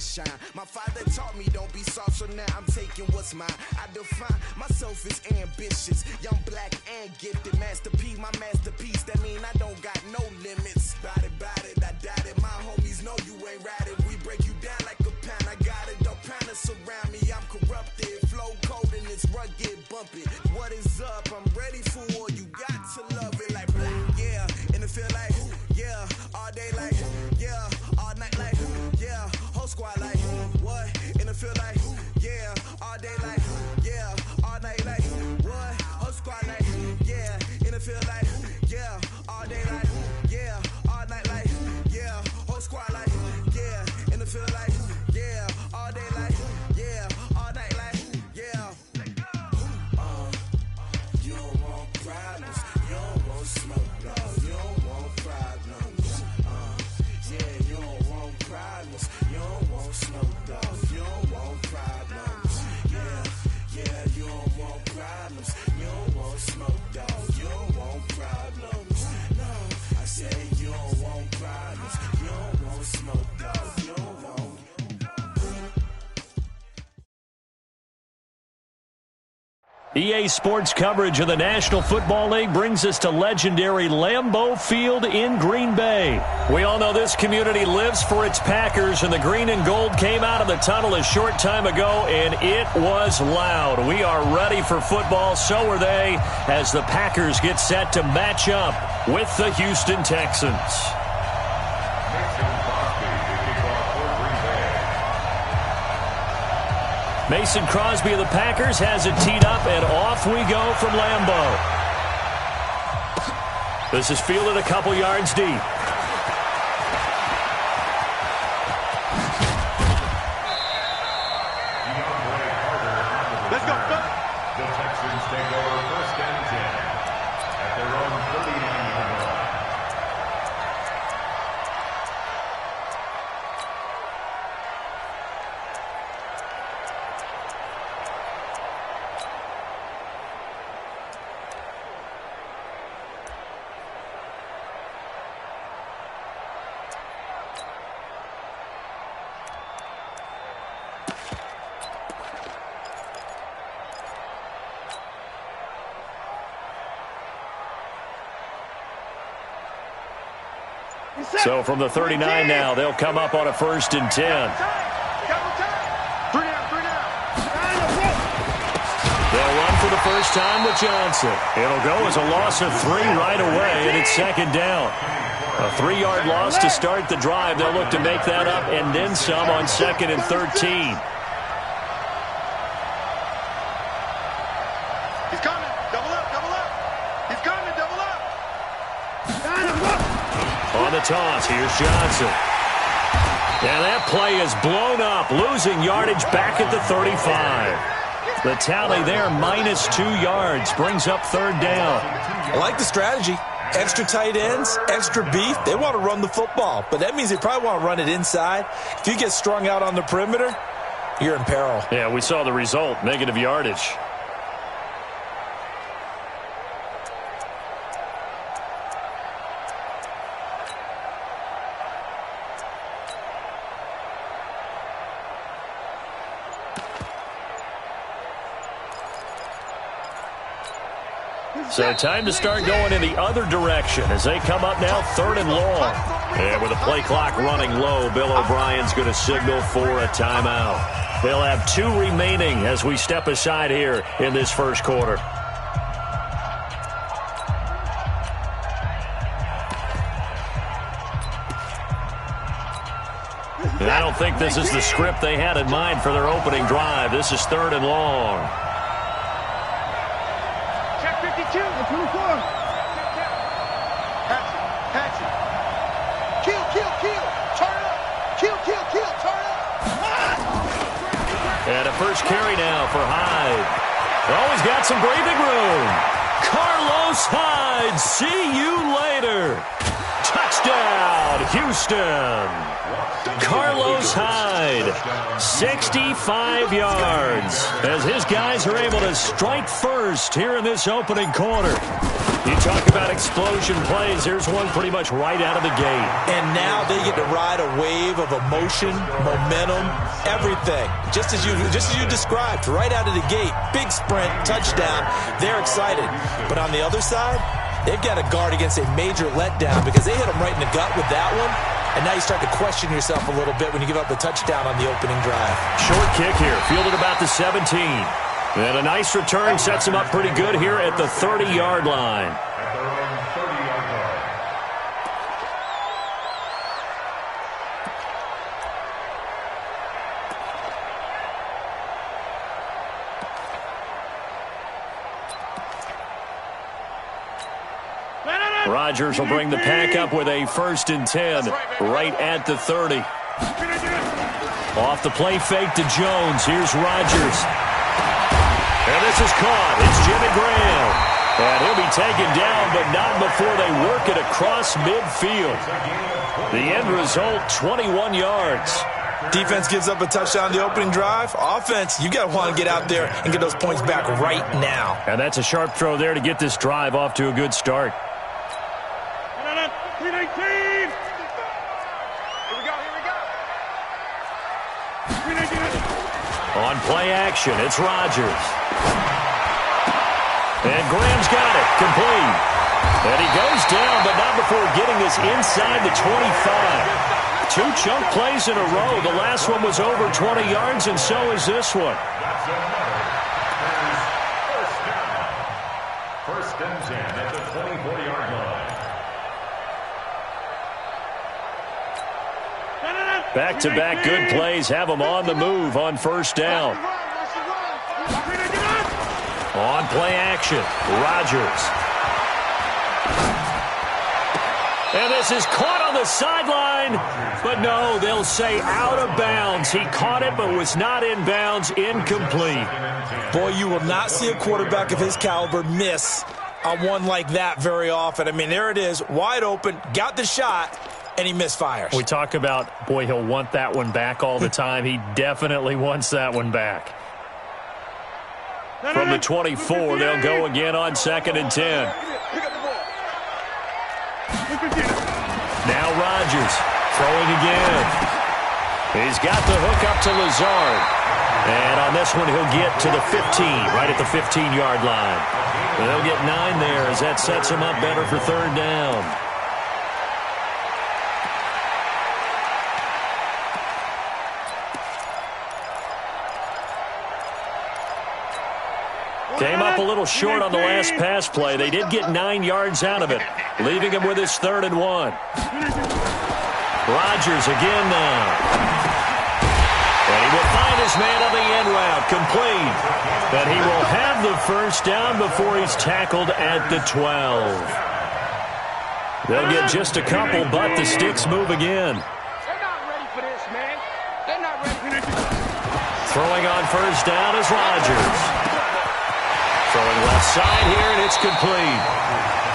shine. My father taught me don't be soft, so now I'm taking what's mine. I define myself as ambitious, young, black, and gifted. Masterpiece, my masterpiece, that mean I don't got no limits. Bout it, I doubt it. My homies know you ain't ratted. We break you down like a pound. I got it, don't pound to surround me. I'm corrupted, flow cold and it's rugged, bumpy. What is up? I'm ready for war. You got to love it like black, yeah. And it feel like, yeah, all day like, yeah, all night like, yeah, whole squad like, what? And it feel like, yeah, all day like, yeah, all night like, what? Whole squad like, yeah, and it feel like, yeah, all day like, yeah, all night like, yeah, whole squad like, yeah, and it feel like, yeah, all day like, yeah, all night like, yeah. You don't want problems, you don't want smoke, no, you don't want problems. Yeah, you don't want problems, you don't want smoke, dog, you don't want problems. Yeah, you don't want problems, you don't want smoke, dog, you don't want problems. No, I say you don't want problems, you don't want smoke, dog, you don't want. EA Sports coverage of the National Football League brings us to legendary Lambeau Field in Green Bay. We all know this community lives for its Packers, and the green and gold came out of the tunnel a short time ago, and it was loud. We are ready for football, so are they, as the Packers get set to match up with the Houston Texans. Mason Crosby of the Packers has it teed up, and off we go from Lambeau. This is fielded a couple yards deep. Let's go. The Texans take over 1st and 10 at their own 39-yard line. So from the 39 now, they'll come up on a 1st and 10. They'll run for the first time with Johnson. It'll go as a loss of 3 right away, and it's 2nd down. A 3-yard loss to start the drive. They'll look to make that up and then some on 2nd and 13. He's coming. Double up. He's coming. Double up. On the toss, here's Johnson. And that play is blown up, losing yardage back at the 35. The tally there, -2 yards, brings up 3rd down. I like the strategy. Extra tight ends, extra beef. They want to run the football, but that means they probably want to run it inside. If you get strung out on the perimeter, you're in peril. Yeah, we saw the result, negative yardage. So time to start going in the other direction as they come up now 3rd and long. And with the play clock running low, Bill O'Brien's going to signal for a timeout. They'll have 2 remaining as we step aside here in this first quarter. And I don't think this is the script they had in mind for their opening drive. This is 3rd and long. And a first carry now for Hyde. Oh, he's got some breathing room. Carlos Hyde, see you later. Touchdown, Houston. Carlos Hyde, 65 yards, as his guys are able to strike first here in this opening quarter. You talk about explosion plays. Here's one pretty much right out of the gate. And now they get to ride a wave of emotion, momentum, everything. Just as you described, right out of the gate. Big sprint, touchdown. They're excited. But on the other side, they've got to guard against a major letdown because they hit them right in the gut with that one. And now you start to question yourself a little bit when you give up the touchdown on the opening drive. Short kick here, fielded about the 17. And a nice return sets him up pretty good here at the 30-yard line. At their own 30-yard line. Rodgers will bring the pack up with a 1st and 10 right at the 30. Off the play fake to Jones. Here's Rodgers. And this is caught. It's Jimmy Graham. And he'll be taken down, but not before they work it across midfield. The end result, 21 yards. Defense gives up a touchdown the opening drive. Offense, you got to want to get out there and get those points back right now. And that's a sharp throw there to get this drive off to a good start. On play action, it's Rodgers. And Graham's got it, complete. And he goes down, but not before getting this inside the 25. 2 chunk plays in a row. The last one was over 20 yards, and so is this one. That's another. First down. 1st and 10 at the 24-yard line. Back-to-back good plays have them on the move on 1st down. On play action, Rodgers. And this is caught on the sideline. But no, they'll say out of bounds. He caught it but was not in bounds. Incomplete. Boy, you will not see a quarterback of his caliber miss on one like that very often. I mean, there it is, wide open, got the shot, and he misfires. We talk about, boy, he'll want that one back all the time. He definitely wants that one back. From the 24, they'll go again on 2nd and 10. Now Rodgers throwing again. He's got the hook up to Lazard. And on this one, he'll get to the 15, right at the 15-yard line. And they'll get 9 there as that sets him up better for 3rd down. Came up a little short on the last pass play. They did get 9 yards out of it, leaving him with his 3rd and 1. Rodgers again now. And he will find his man on the end route, complete. But he will have the 1st down before he's tackled at the 12. They'll get just a couple, but the sticks move again. They're not ready for this, man. They're not ready. Throwing on 1st down is Rodgers. Throwing left side here, and it's complete.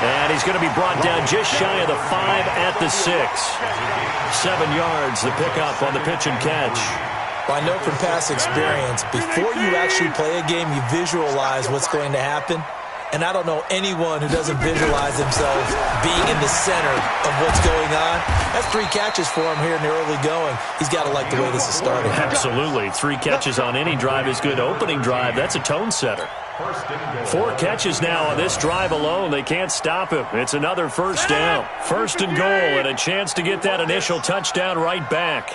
And he's going to be brought down just shy of the 5 at the 6. 7 yards, the pickup on the pitch and catch. Well, I know from past experience, before you actually play a game, you visualize what's going to happen. And I don't know anyone who doesn't visualize themselves being in the center of what's going on. That's 3 catches for him here in the early going. He's got to like the way this is starting. Absolutely. 3 catches on any drive is good. Opening drive, that's a tone setter. 4 catches now on this drive alone. They can't stop him. It's another 1st down. 1st and goal, and a chance to get that initial touchdown right back.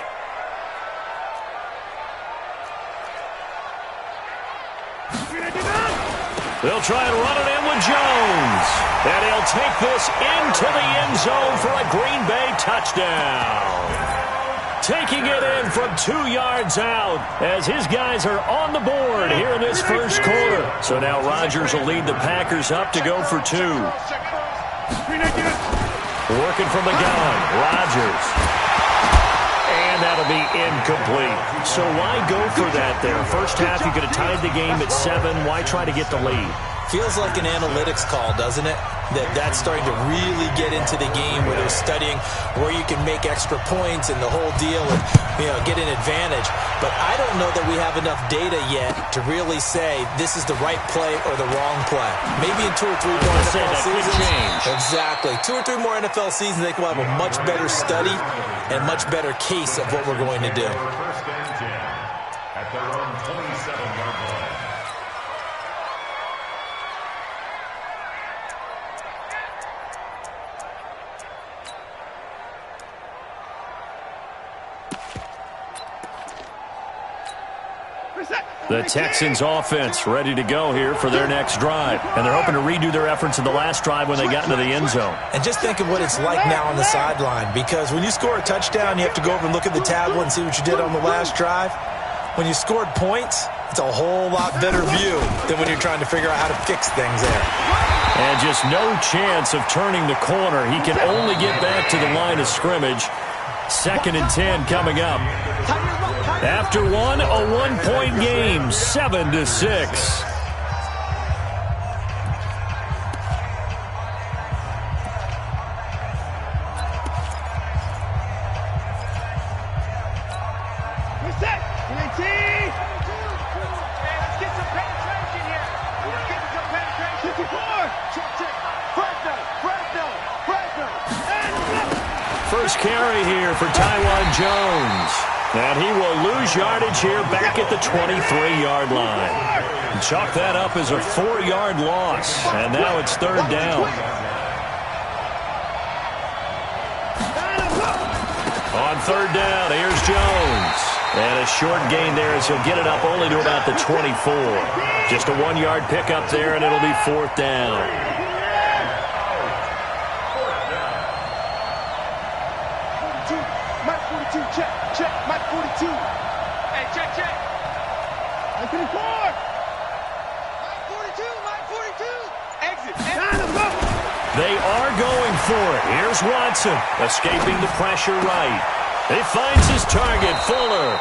They'll try and run it in with Jones. And he'll take this into the end zone for a Green Bay touchdown. Taking it in from 2 yards out as his guys are on the board here in this 1st quarter. So now Rodgers will lead the Packers up to go for 2. Working from the gun, Rodgers. And that'll be incomplete. So why go for that there? First half, you could have tied the game at 7. Why try to get the lead? Feels like an analytics call, doesn't it? That's starting to really get into the game where they're studying where you can make extra points and the whole deal and, get an advantage. But I don't know that we have enough data yet to really say this is the right play or the wrong play. Maybe in 2 or 3 more NFL seasons. Exactly. 2 or 3 more NFL seasons, they will have a much better study and much better case of what we're going to do. First and 10 at their own 27-yard line. The Texans offense ready to go here for their next drive. And they're hoping to redo their efforts in the last drive when they got into the end zone. And just think of what it's like now on the sideline, because when you score a touchdown, you have to go over and look at the tablet and see what you did on the last drive. When you scored points, it's a whole lot better view than when you're trying to figure out how to fix things there. And just no chance of turning the corner. He can only get back to the line of scrimmage. 2nd and 10 coming up. After one, a 1-point game, 7-6. First carry here for Taiwan Jones. And he will lose yardage here back at the 23-yard line. Chalk that up as a 4-yard loss. And now it's 3rd down. On 3rd down, here's Jones. And a short gain there as he'll get it up only to about the 24. Just a 1-yard pickup there, and it'll be 4th down. Check, Mike 42. Hey, check. Mike 44. Mike 42, Mike 42. Exit. They are going for it. Here's Watson, escaping the pressure right. He finds his target, Fuller.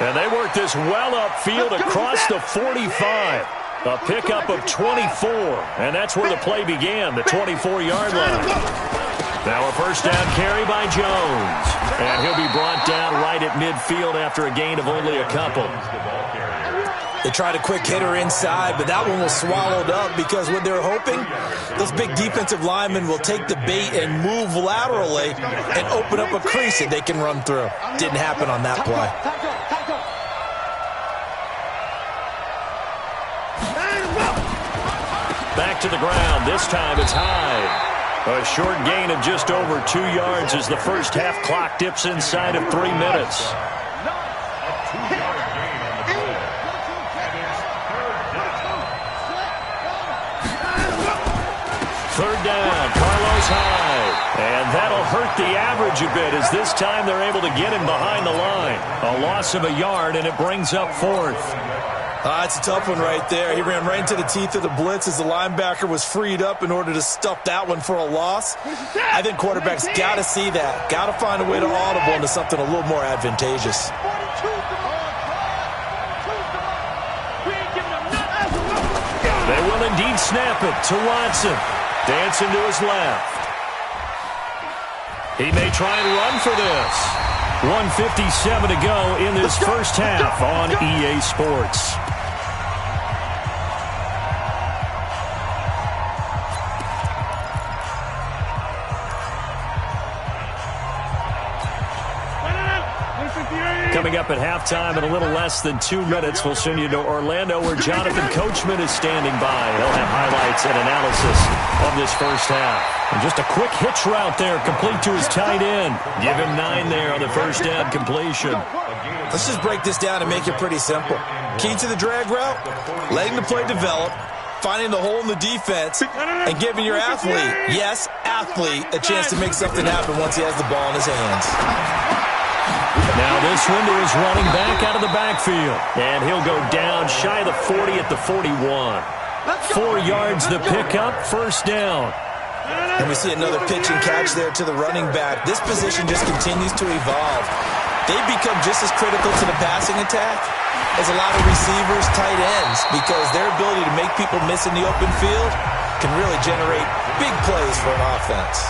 And they work this well upfield across the 45. A pickup of 24. And that's where the play began, the 24-yard line. Now a first down carry by Jones. And he'll be brought down right at midfield after a gain of only a couple. They tried a quick hitter inside, but that one was swallowed up because what they're hoping, those big defensive linemen will take the bait and move laterally and open up a crease that they can run through. Didn't happen on that play. Back to the ground. This time it's Hyde. A short gain of just over 2 yards as the first half clock dips inside of 3 minutes. Third down, Carlos Hyde. And that'll hurt the average a bit as this time they're able to get him behind the line. A loss of a yard, and it brings up 4th. It's a tough one right there. He ran right into the teeth of the blitz as the linebacker was freed up in order to stuff that one for a loss. I think quarterbacks got to see that. Got to find a way to audible into something a little more advantageous. They will indeed snap it to Watson. Dancing to his left. He may try and run for this. 1:57 to go in this first half on EA Sports. Coming up at halftime in a little less than 2 minutes, we'll send you to Orlando where Jonathan Coachman is standing by. He'll have highlights and analysis of this first half. And just a quick hitch route there, complete to his tight end. Give him 9 there on the first down completion. Let's just break this down and make it pretty simple. Key to the drag route, letting the play develop, finding the hole in the defense, and giving your athlete, yes, athlete, a chance to make something happen once he has the ball in his hands. Now this one to his running back out of the backfield. And he'll go down shy of the 40 at the 41. 4 yards the pickup, first down. And we see another pitch and catch there to the running back. This position just continues to evolve. they become just as critical to the passing attack as a lot of receivers, tight ends, because their ability to make people miss in the open field can really generate big plays for an offense.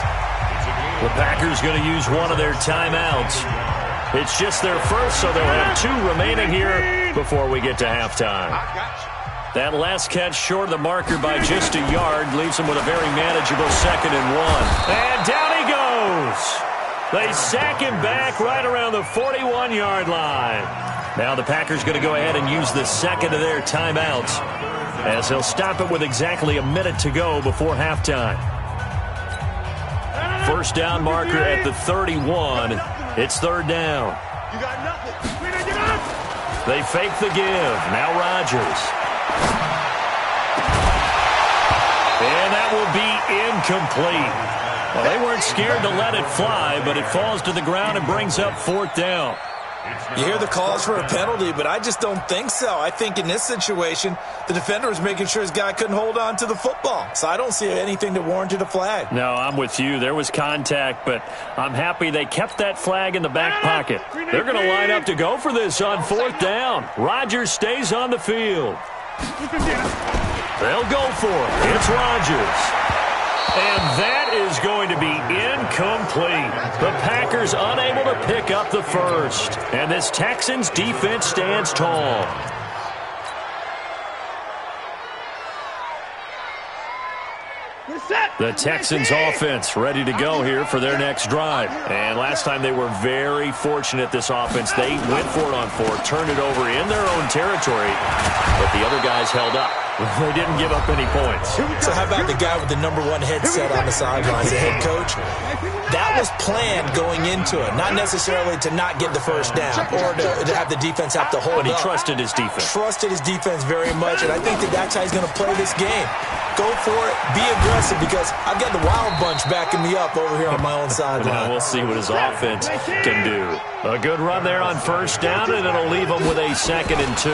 The Packers going to use one of their timeouts. It's just their first, so they'll have 2 remaining here before we get to halftime. That last catch short of the marker by just a yard leaves them with a very manageable 2nd and 1. And down he goes. They sack him back right around the 41-yard line. Now the Packers going to go ahead and use the second of their timeouts as they'll stop it with exactly a minute to go before halftime. First down marker at the 31. It's 3rd down. You got nothing. They fake the give. Now Rodgers. And that will be incomplete. Well, they weren't scared to let it fly, but it falls to the ground and brings up 4th down. You hear the calls for a penalty, but I just don't think so. I think in this situation, the defender was making sure his guy couldn't hold on to the football. So I don't see anything that warranted a flag. No, I'm with you. There was contact, but I'm happy they kept that flag in the back pocket. They're going to line up to go for this on 4th down. Rodgers stays on the field. They'll go for it. It's Rodgers. And that is going to be incomplete. The Packers unable to pick up the first. And this Texans defense stands tall. The Texans offense ready to go here for their next drive. And last time they were very fortunate, this offense. They went for it on 4, turned it over in their own territory, but the other guys held up. They didn't give up any points. So how about the guy with the #1 headset on the sidelines, the head coach? That was planned going into it, not necessarily to not get the first down or to have the defense have to hold up. But he trusted his defense. Trusted his defense very much, and I think that's how he's going to play this game. Go for it, be aggressive, because I've got the Wild Bunch backing me up over here on my own sideline. Now we'll see what his offense can do. A good run there on 1st down, and it'll leave them with a 2nd and 2.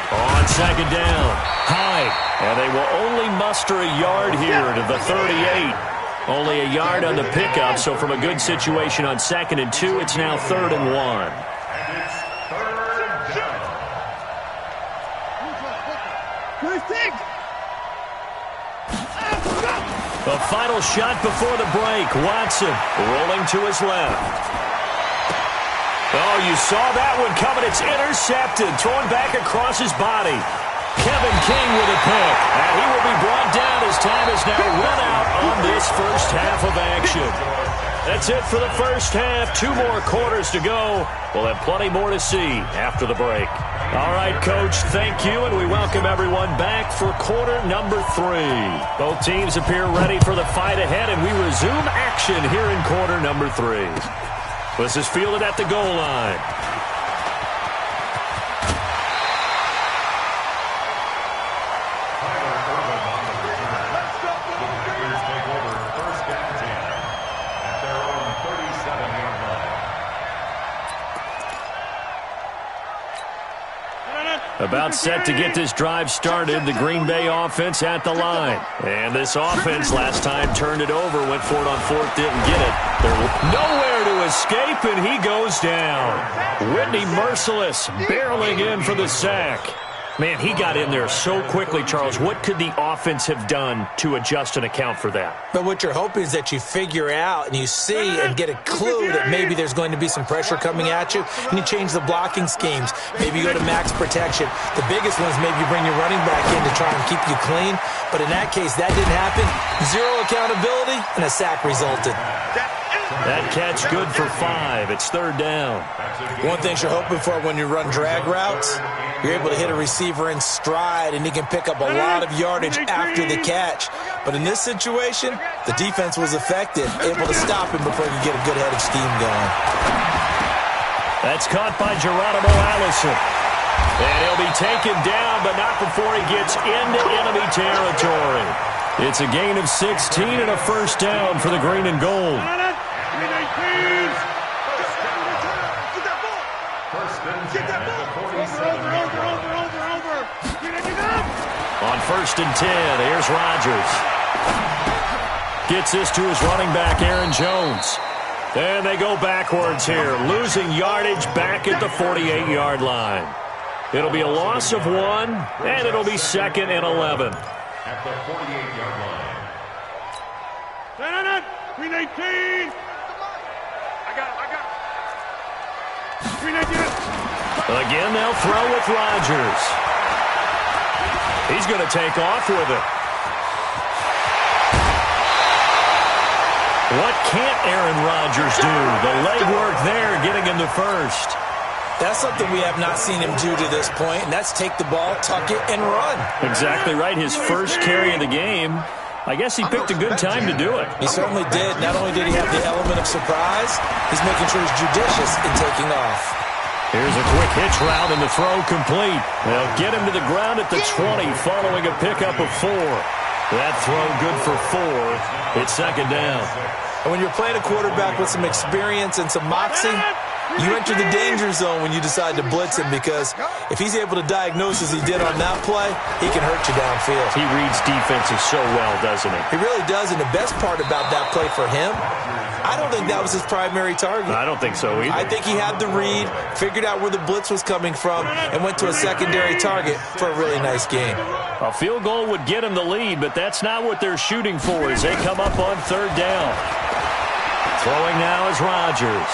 On 2nd down, Hyde, and they will only muster a yard here to the 38. Only a yard on the pickup, so from a good situation on 2nd and 2, it's now 3rd and 1. The final shot before the break. Watson rolling to his left. Oh, you saw that one coming. It's intercepted. Thrown back across his body. Kevin King with a pick. And he will be brought down as time is now run out on this first half of action. That's it for the first half. 2 more quarters to go. We'll have plenty more to see after the break. All right, Coach, thank you, and we welcome everyone back for quarter number 3. Both teams appear ready for the fight ahead, and we resume action here in quarter number 3. This is fielded at the goal line. About set to get this drive started, the Green Bay offense at the line. And this offense last time turned it over, went for it on 4th, didn't get it. They're nowhere to escape, and he goes down. Whitney Merciless barreling in for the sack. Man, he got in there so quickly, Charles. What could the offense have done to adjust and account for that? But what you're hoping is that you figure out and you see and get a clue that maybe there's going to be some pressure coming at you, and you change the blocking schemes. Maybe you go to max protection. The biggest one is maybe you bring your running back in to try and keep you clean. But in that case, that didn't happen. 0 accountability, and a sack resulted. That catch good for 5. It's 3rd down. One thing you're hoping for when you run drag routes, you're able to hit a receiver in stride, and he can pick up a lot of yardage after the catch. But in this situation, the defense was effective, able to stop him before he could get a good head of steam going. That's caught by Geronimo Allison. And he'll be taken down, but not before he gets into enemy territory. It's a gain of 16 and a first down for the green and gold. On 1st and 10, here's Rodgers. Gets this to his running back, Aaron Jones. And they go backwards here, losing yardage back at the 48-yard line. It'll be a loss of 1, and it'll be 2nd and 11. At the 48-yard line. 319. I got it. 319. Again, they'll throw with Rodgers. He's going to take off with it. What can't Aaron Rodgers do? The legwork there, getting him to first. That's something we have not seen him do to this point, and that's take the ball, tuck it, and run. Exactly right. His first carry of the game. I guess he picked a good time to do it. He certainly did. Not only did he have the element of surprise, he's making sure he's judicious in taking off. Here's a quick hitch route, and the throw complete. They'll get him to the ground at the 20 following a pickup of 4. That throw good for 4. It's 2nd down. And when you're playing a quarterback with some experience and some moxie, you enter the danger zone when you decide to blitz him, because if he's able to diagnose as he did on that play, he can hurt you downfield. He reads defenses so well, doesn't he? He really does, and the best part about that play for him, I don't think that was his primary target. I don't think so either. I think he had the read, figured out where the blitz was coming from, and went to a secondary target for a really nice game. A field goal would get him the lead, but that's not what they're shooting for as they come up on 3rd down. Throwing now is Rodgers.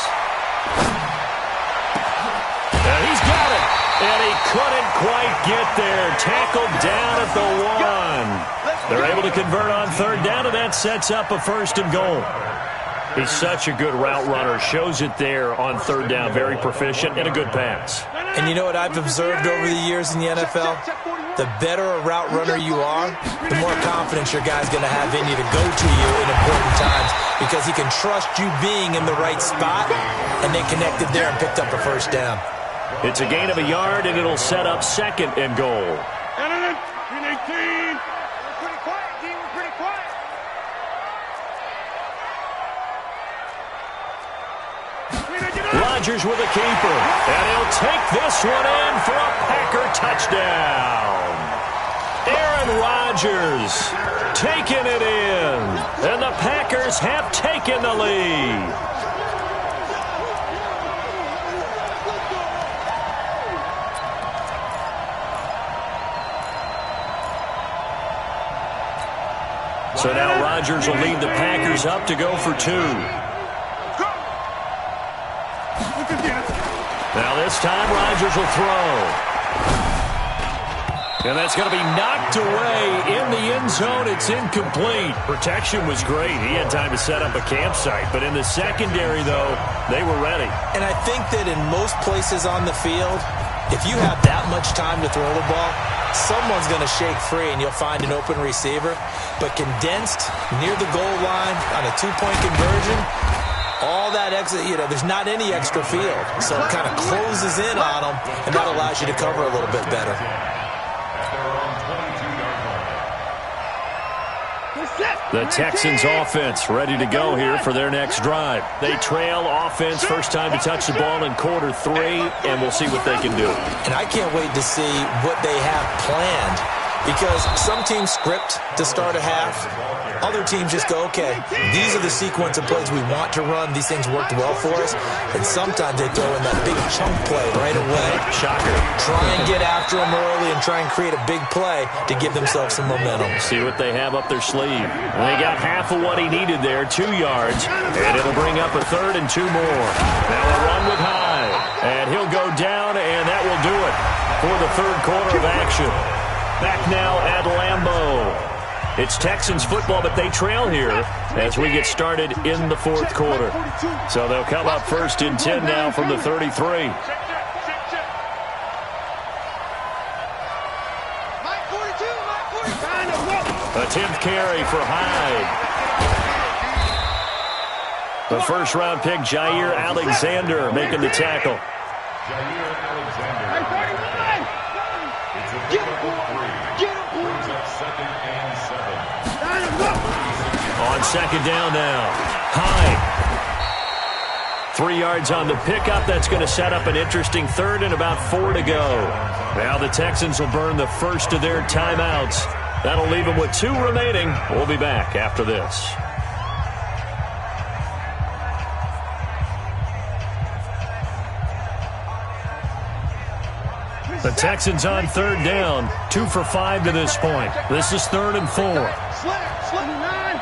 And he's got it. And he couldn't quite get there. Tackled down at the 1. They're able to convert on 3rd down, and that sets up a 1st and goal. He's such a good route runner. Shows it there on 3rd down. Very proficient and a good pass. And you know what I've observed over the years in the NFL? The better a route runner you are, the more confidence your guy's going to have in you to go to you in important times, because he can trust you being in the right spot, and they connected there and picked up a 1st down. It's a gain of a yard, and it'll set up 2nd and goal. 319. We're pretty quiet, D. We're pretty quiet. Rodgers with a keeper, and he'll take this one in for a Packer touchdown. Aaron Rodgers taking it in, and the Packers have taken the lead. So now Rodgers will lead the Packers up to go for 2. Now this time Rodgers will throw. And that's going to be knocked away in the end zone. It's incomplete. Protection was great. He had time to set up a campsite. But in the secondary, though, they were ready. And I think that in most places on the field, if you have that much time to throw the ball, someone's going to shake free and you'll find an open receiver. But condensed near the goal line on a 2-point conversion, all that extra, there's not any extra field. So it kind of closes in on them, and that allows you to cover a little bit better. The Texans offense ready to go here for their next drive. They trail offense, first time to touch the ball in quarter 3, and we'll see what they can do. And I can't wait to see what they have planned, because some teams script to start a half. Other teams just go, okay, these are the sequence of plays we want to run. These things worked well for us. And sometimes they throw in that big chunk play right away. Shocker. Try and get after them early and try and create a big play to give themselves some momentum. See what they have up their sleeve. And they got half of what he needed there, 2 yards. And it'll bring up a 3rd and 2 more. Now a run with Hyde. And he'll go down, and that will do it for the 3rd quarter of action. Back now at Lambeau. It's Texans football, but they trail here as we get started in the 4th quarter. So they'll come up 1st and 10 now from the 33. A 10th carry for Hyde. The first-round pick, Jair Alexander, making the tackle. Jair Alexander. It's a big 3. Brings up 2nd and 7. On 2nd down now. Hyde. 3 yards on the pickup. That's going to set up an interesting 3rd and about 4 to go. Now the Texans will burn the first of their timeouts. That'll leave them with 2 remaining. We'll be back after this. The Texans on third down, 2 for 5 to this point. This is 3rd and 4. Slip 9.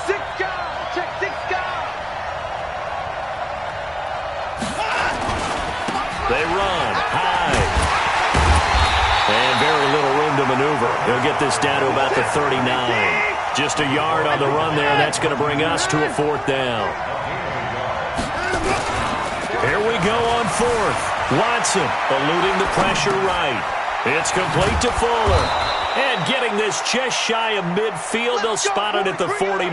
6 guys. Check 6 guys. They run high. And very little room to maneuver. He'll get this down to about the 39. Just a yard on the run there. That's going to bring us to a 4th down. Here we go on 4th. Watson eluding the pressure right. It's complete to Fuller. And getting this just shy of midfield. They'll spot it at the 49.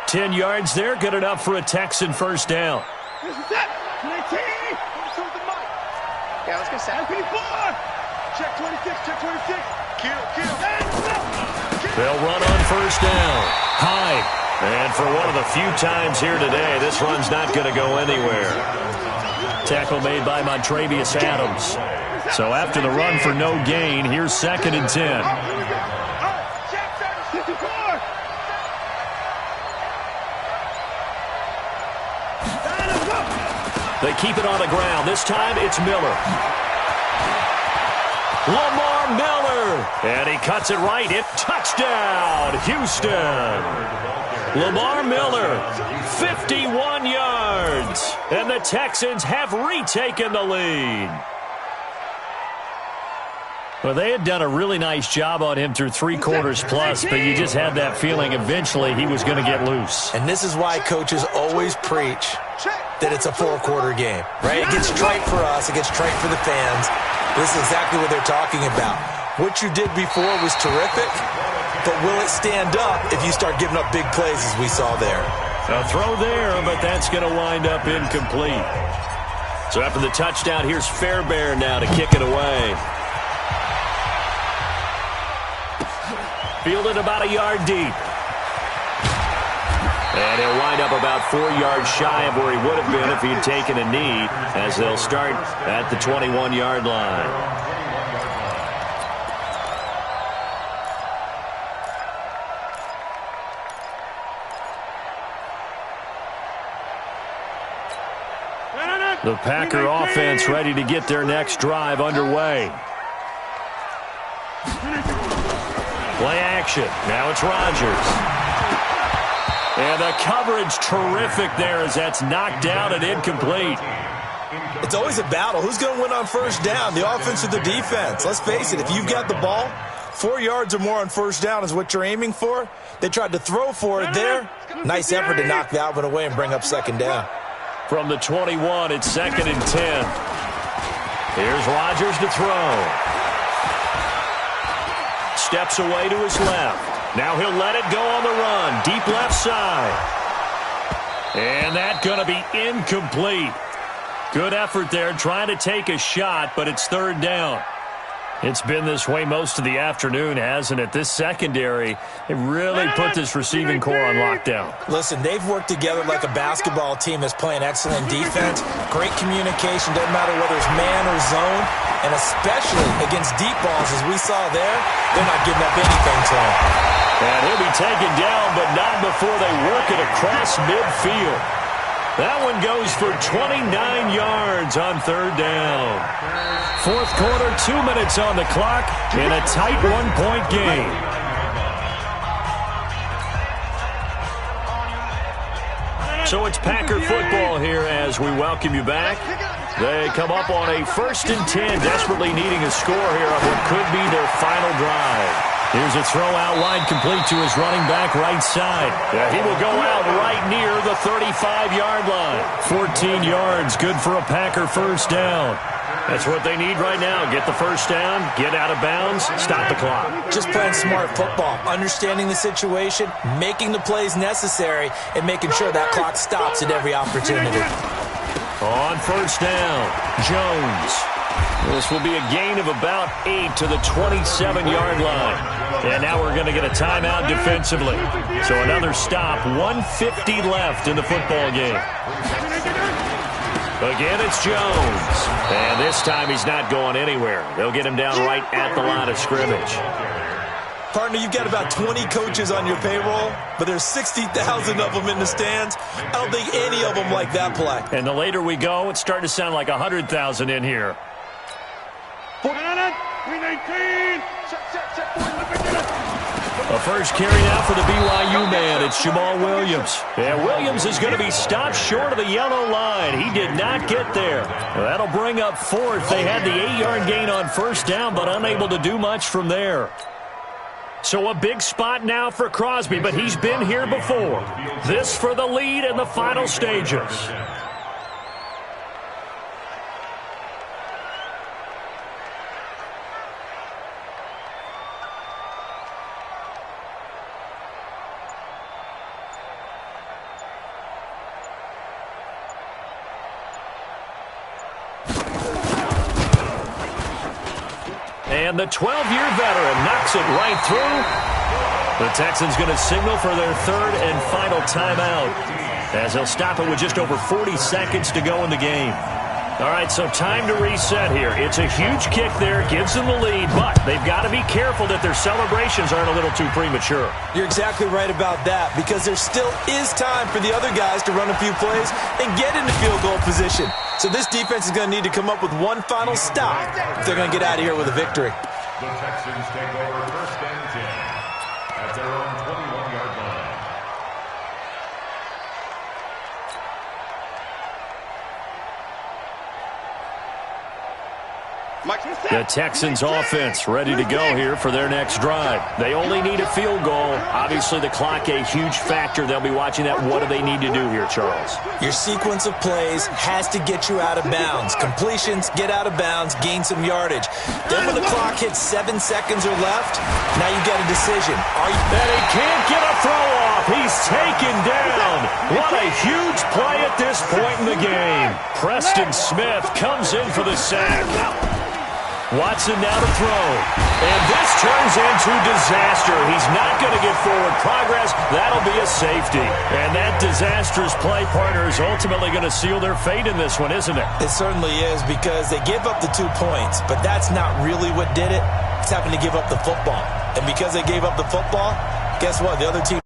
10 yards there. Good enough for a Texan first down. This is it. 19. Yeah, let's go 7. 24. Check 26. Check 26. Kill. They'll run on first down. High. And for one of the few times here today, this run's not going to go anywhere. Tackle made by Montrevious Adams. So after the run for no gain, here's 2nd and 10. They keep it on the ground. This time it's Miller. Lamar Miller. And he cuts it right in. Touchdown, Houston. Lamar Miller, 51 yards. And the Texans have retaken the lead. Well, they had done a really nice job on him through 3 quarters plus, but you just had that feeling eventually he was going to get loose. And this is why coaches always preach that it's a 4-quarter game, right? It gets trite for us. It gets trite for the fans. This is exactly what they're talking about. What you did before was terrific, but will it stand up if you start giving up big plays as we saw there? A throw there, but that's going to wind up incomplete. So after the touchdown, here's Fairbairn now to kick it away. Fielded about a yard deep. And he'll wind up about 4 yards shy of where he would have been if he had taken a knee, as they'll start at the 21-yard line. The Packer offense ready to get their next drive underway. Play action. Now it's Rodgers. And the coverage terrific there as that's knocked down and incomplete. It's always a battle. Who's going to win on first down, the offense or the defense? Let's face it, if you've got the ball, 4 yards or more on first down is what you're aiming for. They tried to throw for it there. Nice effort to knock that one away and bring up 2nd down. From the 21, it's 2nd and 10. Here's Rodgers to throw. Steps away to his left. Now he'll let it go on the run. Deep left side. And that's going to be incomplete. Good effort there trying to take a shot, but it's 3rd down. It's been this way most of the afternoon, hasn't it? This secondary, they really put this receiving core on lockdown. Listen, they've worked together like a basketball team that's playing excellent defense. Great communication, doesn't matter whether it's man or zone. And especially against deep balls, as we saw there, they're not giving up anything to him. And he'll be taken down, but not before they work it across midfield. That one goes for 29 yards on 3rd down. 4th quarter, 2 minutes on the clock in a tight 1-point game. So it's Packer football here as we welcome you back. They come up on a 1st and 10, desperately needing a score here on what could be their final drive. Here's a throw out wide, complete to his running back right side. Yeah, he will go out right near the 35-yard line. 14 yards, good for a Packer first down. That's what they need right now. Get the first down, get out of bounds, stop the clock. Just playing smart football, understanding the situation, making the plays necessary, and making sure that clock stops at every opportunity. On first down, Jones. This will be a gain of about 8 to the 27-yard line. And now we're going to get a timeout defensively. So another stop, 1:50 left in the football game. Again, it's Jones. And this time he's not going anywhere. They'll get him down right at the line of scrimmage. Partner, you've got about 20 coaches on your payroll, but there's 60,000 of them in the stands. I don't think any of them like that play. And the later we go, it's starting to sound like 100,000 in here. clean. Check. A first carry now for the BYU man. It's Jamal Williams. And Williams is going to be stopped short of the yellow line. He did not get there. That'll bring up fourth. They had the 8-yard gain on first down, but unable to do much from there. So a big spot now for Crosby, but he's been here before. This for the lead in the final stages. And the 12-year veteran knocks it right through. The Texans going to signal for their third and final timeout, as they'll stop it with just over 40 seconds to go in the game. All right, so time to reset here. It's a huge kick there, gives them the lead, but they've got to be careful that their celebrations aren't a little too premature. You're exactly right about that, because there still is time for the other guys to run a few plays and get into field goal position. So this defense is going to need to come up with one final stop if they're going to get out of here with a victory. The Texans take over first and 10 at their own 21-yard line. The Texans offense ready to go here for their next drive. They only need a field goal. Obviously, the clock a huge factor. They'll be watching that. What do they need to do here, Charles? Your sequence of plays has to get you out of bounds. Completions, get out of bounds, gain some yardage. Then when the clock hits 7 seconds or left, now you get a decision. And he can't get a throw off. He's taken down. What a huge play at this point in the game. Preston Smith comes in for the sack. Watson now to throw. And this turns into disaster. He's not going to get forward progress. That'll be a safety. And that disastrous play, partner, is ultimately going to seal their fate in this one, isn't it? It certainly is, because they gave up the 2 points. But that's not really what did it. It's having to give up the football. And because they gave up the football, guess what? The other team